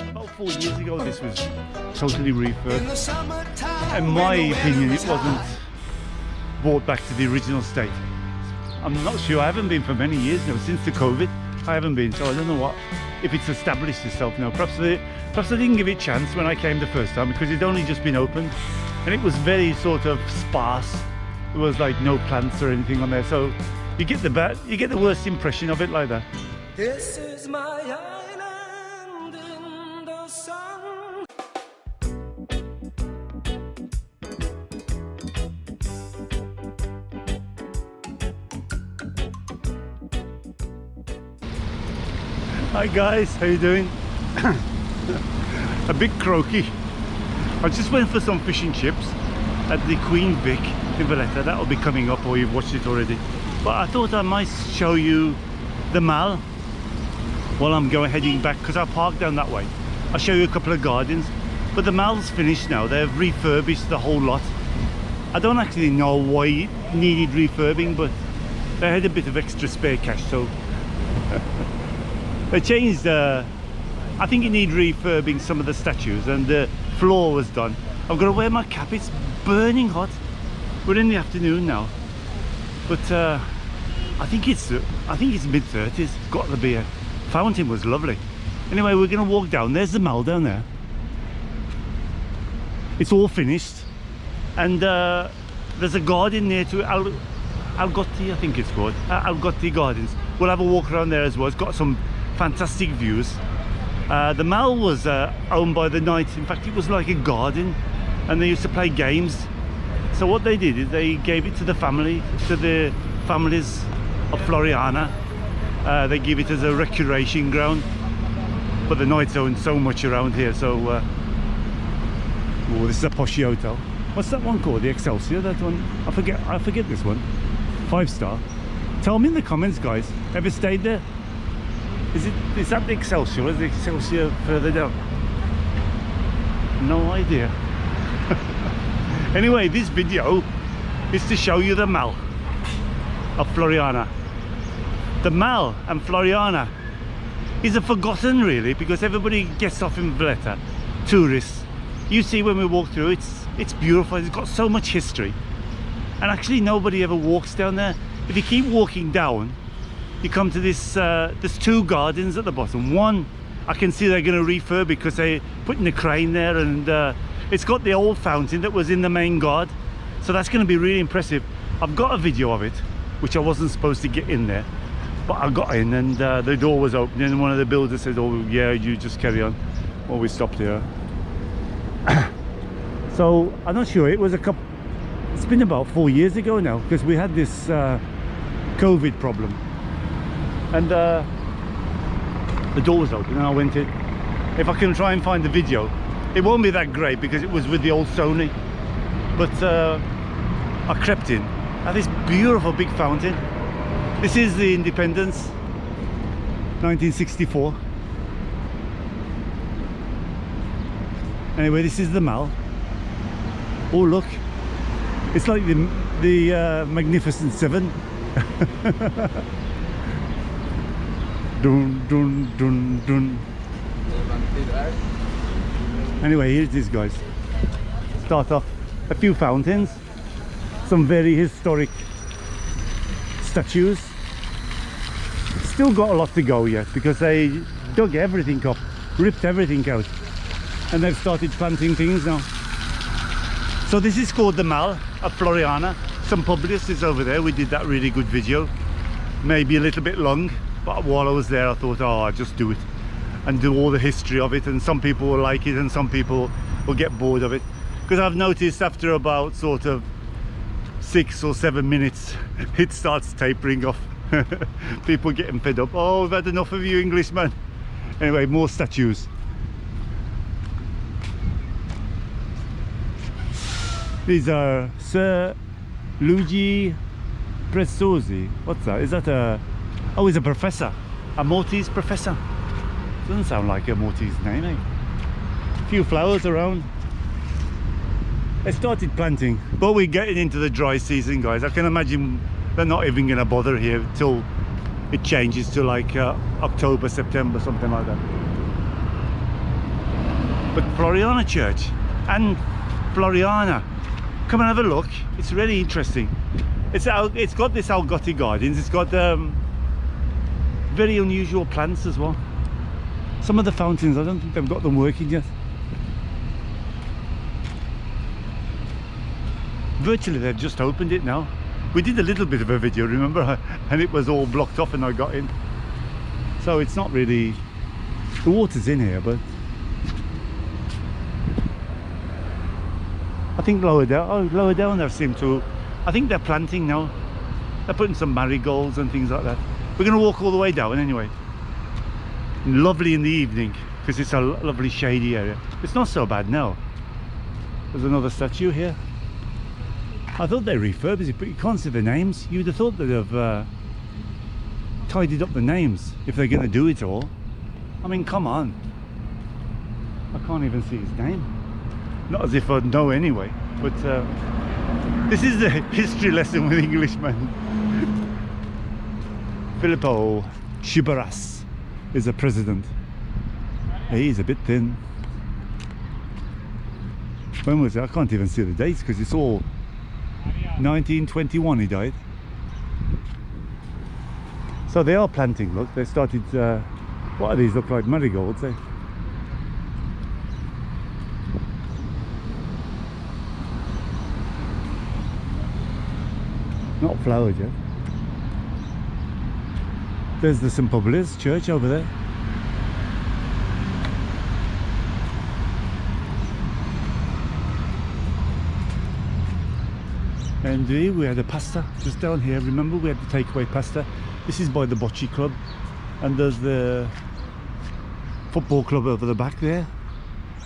About 4 years ago this was totally refurbed. In my opinion, it wasn't brought back to the original state. I'm not sure, I haven't been for many years now, since the COVID I haven't been, so I don't know if it's established itself now. Perhaps I didn't give it a chance when I came the first time, because it'd only just been opened and it was very sort of sparse. There was like no plants or anything on there, so you get the worst impression of it like that. This is my island in the sun. Hi guys, how you doing? A bit croaky. I just went for some fish and chips at the Queen Vic in Valletta. That'll be coming up, or you've watched it already. But I thought I might show you the Mall while I'm heading back, because I parked down that way. I'll show you a couple of gardens. But the Mall's finished now. They've refurbished the whole lot. I don't actually know why it needed refurbing, but they had a bit of extra spare cash, so they changed. I think it needed refurbing some of the statues, and the floor was done. I've got to wear my cap. It's burning hot. We're in the afternoon now, but I think it's mid-30s. Got to be. Fountain was lovely. Anyway, we're going to walk down. There's the Mall down there. It's all finished, and there's a garden near to Algotti, I think it's called, Algotti Gardens. We'll have a walk around there as well. It's got some fantastic views. The Mall was owned by the Knights. In fact, it was like a garden, and they used to play games. So what they did is they gave it to the families of Floriana. They give it as a recreation ground, but the Knights own so much around here. So oh, this is a poshy hotel. What's that one called? The Excelsior? That one? I forget this one. 5-star. Tell me in the comments, guys. Ever stayed there? Is that the Excelsior, or is the Excelsior further down? No idea. Anyway, this video is to show you the Mall of Floriana. The Mall and Floriana is a forgotten, really, because everybody gets off in Valletta. Tourists. You see when we walk through, it's beautiful. It's got so much history, and actually nobody ever walks down there. If you keep walking down, you come to this, there's 2 gardens at the bottom. One, I can see they're going to refurb because they're putting a crane there, and it's got the old fountain that was in the main guard. So that's going to be really impressive. I've got a video of it, which I wasn't supposed to get in there, but I got in, and the door was open, and one of the builders said, oh yeah, you just carry on. Well, we stopped here. So I'm not sure, it was it's been about 4 years ago now, because we had this COVID problem. And the door was open and I went in. If I can try and find the video, it won't be that great because it was with the old Sony, but I crept in at this beautiful big fountain. This is the Independence, 1964. Anyway, this is the Mall. Oh look, it's like the Magnificent Seven. Dun, dun, dun, dun. Anyway, here it is, guys. Start off a few fountains, some very historic statues. Still got a lot to go yet, because they dug everything up, ripped everything out, and they've started planting things now. So this is called the Mall of Floriana. Some publicists over there. We did that really good video, maybe a little bit long, but while I was there I thought, oh, I'll just do it and do all the history of it, and some people will like it and some people will get bored of it, because I've noticed after about sort of 6 or 7 minutes it starts tapering off. People getting fed up. Oh, we've had enough of you, Englishman. Anyway, more statues. These are Sir Luigi Prezzosi. What's that? Is that a... oh, he's a professor. A Maltese professor. Doesn't sound like a Maltese name, eh? A few flowers around. They started planting, but we're getting into the dry season, guys. I can imagine they're not even going to bother here till it changes to like October, September, something like that. But Floriana Church and Floriana, come and have a look. It's really interesting. It's got this Algotti Gardens. It's got very unusual plants as well. Some of the fountains, I don't think they've got them working yet. Virtually they've just opened it now. We did a little bit of a video, remember, and it was all blocked off and I got in. So it's not really, the water's in here, but I think lower down they seem to, I think they're planting now. They're putting some marigolds and things like that. We're going to walk all the way down anyway. Lovely in the evening because it's a lovely shady area. It's not so bad now. There's another statue here. I thought they refurbished it, but you can't see the names. You'd have thought they'd have tidied up the names if they're going to do it all. I mean, come on. I can't even see his name. Not as if I'd know anyway, but this is the history lesson with Englishman. Filippo Shibaras is the president. He's a bit thin. When was it? I can't even see the dates because it's all 1921 he died. So they are planting, look, they started, what are these, look like marigolds, eh? Not flowers yet. There's the St. Publius church over there. And we had a pasta just down here. Remember, we had the takeaway pasta. This is by the Bocce Club, and there's the football club over the back there.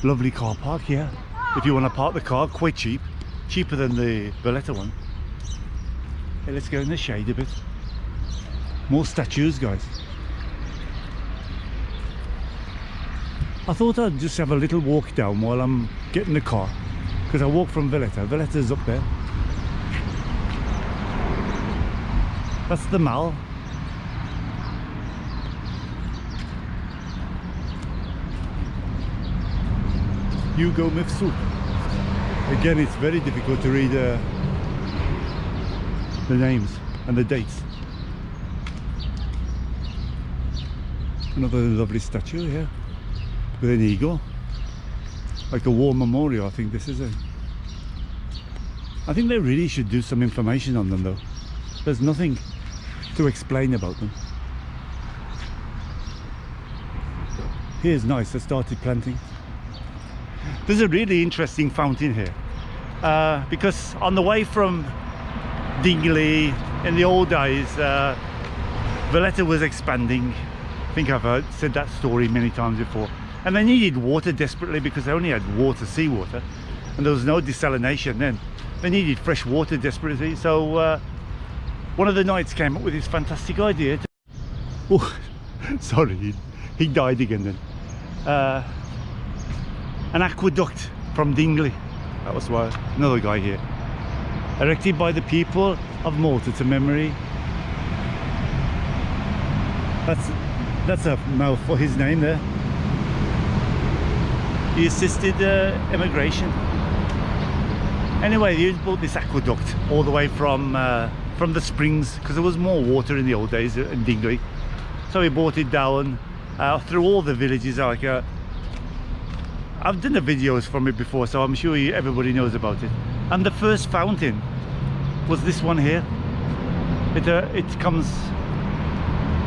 Lovely car park here. If you want to park the car, quite cheap, cheaper than the Valletta one. Hey, let's go in the shade a bit. More statues, guys. I thought I'd just have a little walk down while I'm getting the car, because I walk from Valletta. Valletta's up there. That's the Mall. Hugo Mifsud. Again, it's very difficult to read the names and the dates. Another lovely statue here with an eagle, like a war memorial. I think this is it. I think they really should do some information on them though. There's nothing to explain about them. Here's nice, they started planting. There's a really interesting fountain here because on the way from Dingley in the old days, Valletta was expanding. I think I've said that story many times before, and they needed water desperately because they only had water, seawater, and there was no desalination then. They needed fresh water desperately, so one of the knights came up with this fantastic idea to... Oh, sorry, he died again then. An aqueduct from Dingley, that was why, another guy here, erected by the people of Malta to memory. That's a mouthful, his name there. He assisted immigration. Anyway, he built this aqueduct all the way from the springs, because there was more water in the old days in Dingley. So he brought it down through all the villages. Like I've done the videos from it before, so I'm sure everybody knows about it. And the first fountain was this one here. It comes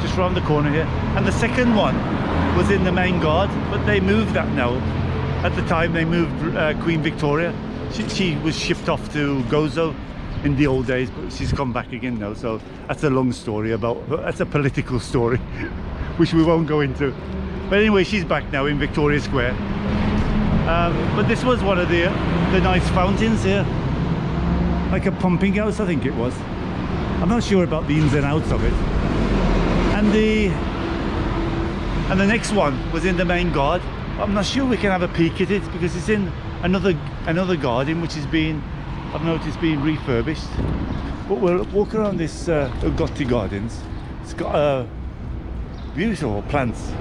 just around the corner here, and the second one was in the main guard, but they moved that now. At the time they moved Queen Victoria. She was shipped off to Gozo in the old days, but she's come back again now, so that's a long story that's a political story which we won't go into. But anyway, she's back now in Victoria Square. But this was one of the nice fountains here, like a pumping house I think it was. I'm not sure about the ins and outs of it. And the next one was in the main guard. I'm not sure we can have a peek at it because it's in another garden which is I've noticed being refurbished. But we'll walk around this Gotti Gardens. It's got beautiful plants.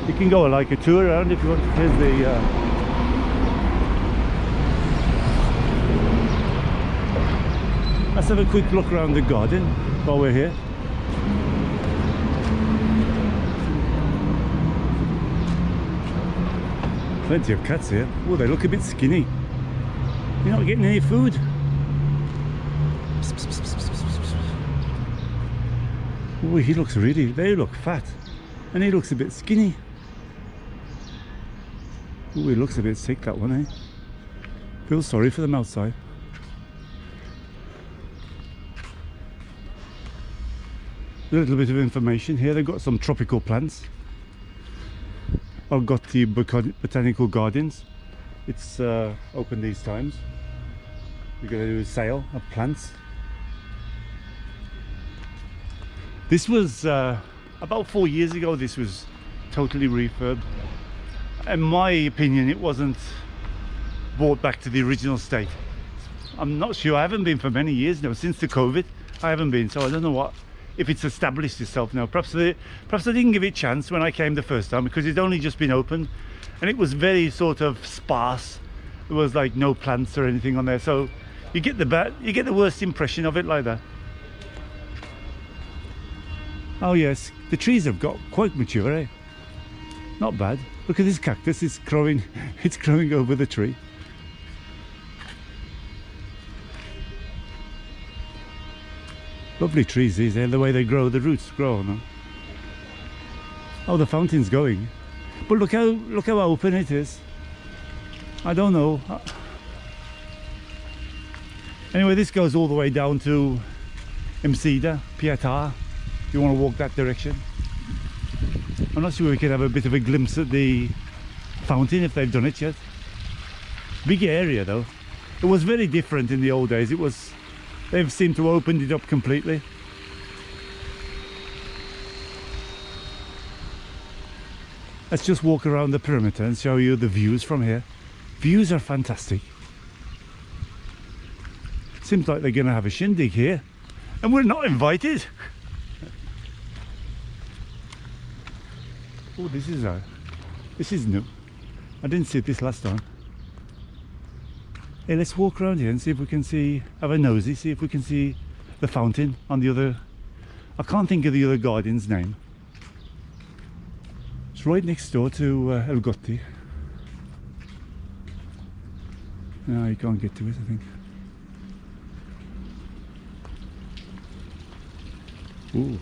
You can go like a tour around if you want. Here's the let's have a quick look around the garden while we're here. Plenty of cats here. Oh, they look a bit skinny. You're not getting any food. Oh, he looks really, they look fat. And he looks a bit skinny. Oh, he looks a bit sick, that one, eh? Feel sorry for them outside. A little bit of information here. They've got some tropical plants. I've got the Botanical Gardens. It's open these times. We're going to do a sale of plants. This was about 4 years ago. This was totally refurbed. In my opinion, it wasn't brought back to the original state. I'm not sure. I haven't been for many years now. Since the COVID, I haven't been. So I don't know what if it's established itself now. Perhaps I didn't give it a chance when I came the first time, because it's only just been opened and it was very sort of sparse. There was like no plants or anything on there, so you get the worst impression of it like that. Oh yes, the trees have got quite mature, eh? Not bad. Look at this cactus, it's growing over the tree. Lovely trees these, the way they grow, the roots grow on them. Oh, the fountain's going. But look how open it is. I don't know. Anyway, this goes all the way down to Msida, Pietà, if you want to walk that direction. I'm not sure we can have a bit of a glimpse at the fountain if they've done it yet. Big area though. It was very different in the old days. They've seemed to have opened it up completely. Let's just walk around the perimeter and show you the views from here. Views are fantastic. Seems like they're going to have a shindig here, and we're not invited. Oh, this is new. I didn't see this last time. Hey, let's walk around here and see if we can have a nosy, see if we can see the fountain on the other. I can't think of the other garden's name. It's right next door to El Gotti. No, you can't get to it, I think. Ooh,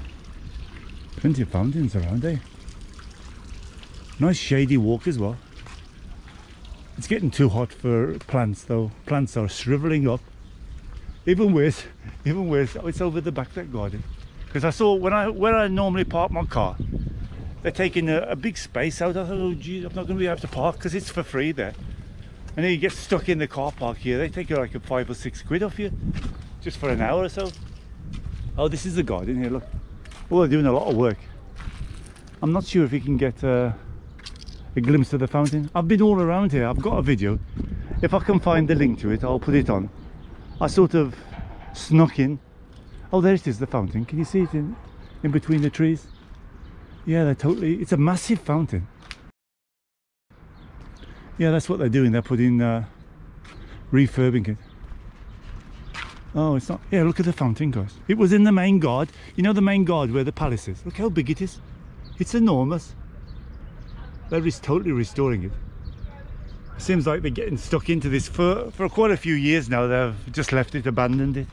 plenty of fountains around, eh? Nice shady walk as well. It's getting too hot for plants though. Plants are shriveling up. Even worse, oh, it's over the back of that garden. Because I saw where I normally park my car, they're taking a big space out. I thought, oh geez, I'm not going to be able to park because it's for free there. And then you get stuck in the car park here. They take like a 5 or 6 quid off you just for an hour or so. Oh, this is the garden here, look. Oh, they're doing a lot of work. I'm not sure if you can get a glimpse of the fountain. I've been all around here. I've got a video. If I can find the link to it, I'll put it on. I sort of snuck in. Oh, there it is, the fountain. Can you see it in between the trees? Yeah, it's a massive fountain. Yeah, that's what they're doing. They're putting refurbing it. Oh, it's not. Yeah, look at the fountain, guys. It was in the main guard. You know the main guard where the palace is? Look how big it is. It's enormous. They're totally restoring it. Seems like they're getting stuck into this for quite a few years now. They've just left it, abandoned it.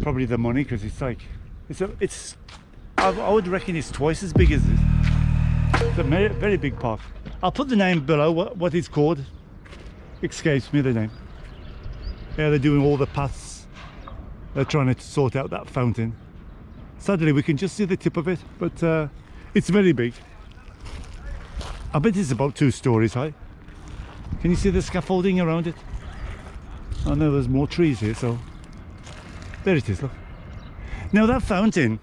Probably the money, because it's like I would reckon it's twice as big as this. It's a very, very big park. I'll put the name below. What it's called escapes me the name. Yeah, they're doing all the paths. They're trying to sort out that fountain. Sadly, we can just see the tip of it, but it's very big. I bet it's about 2 stories high. Can you see the scaffolding around it? I know there's more trees here, so there it is, look. Now that fountain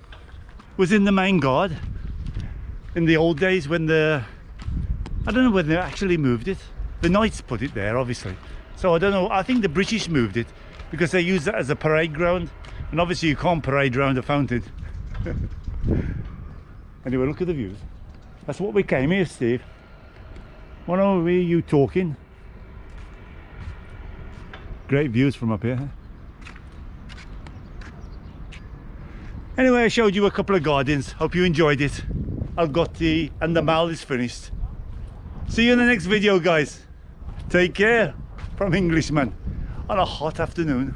was in the main guard in the old days when I don't know when they actually moved it. The Knights put it there, obviously. So I don't know, I think the British moved it because they use that as a parade ground, and obviously you can't parade around a fountain. Anyway, look at the views. That's what we came here, Steve. What are you talking? Great views from up here. Anyway, I showed you a couple of gardens. Hope you enjoyed it. Algotti and the Mall is finished. See you in the next video, guys. Take care from Englishman on a hot afternoon.